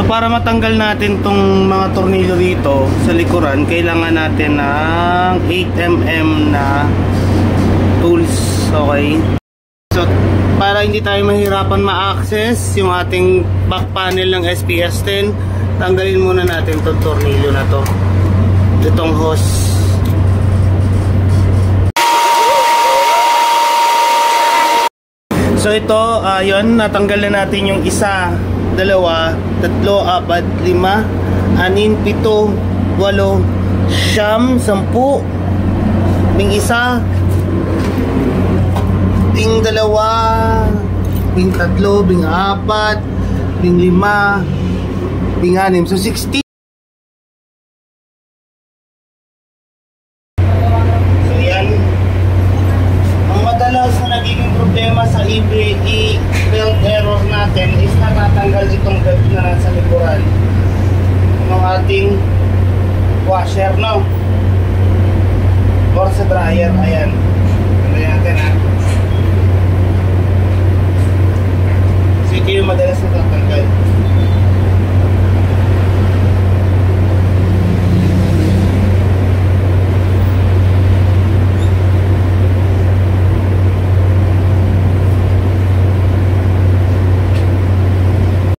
So para matanggal natin tong mga tornilyo dito sa likuran, kailangan natin ng 8mm na tools. Okay. So para hindi tayo mahirapan ma-access yung ating back panel ng SPS10, tanggalin muna natin itong tornilyo na to, itong hose. So ito, yun, natanggal na natin yung isa, dalawa, tatlo, apat, lima, anin, pito, walo, siyam, sampu, bing isa, bing dalawa, bing tatlo, bing apat, bing lima, bing anim. So 60. So yan. Ang madalas na nagiging problema sa EBE belt error natin is natatanggal itong belt na nasa likuran ng ating washer, no? Or sa dryer. Ayan. Ayan natin, ha. So ito yung madalas na tatanggal.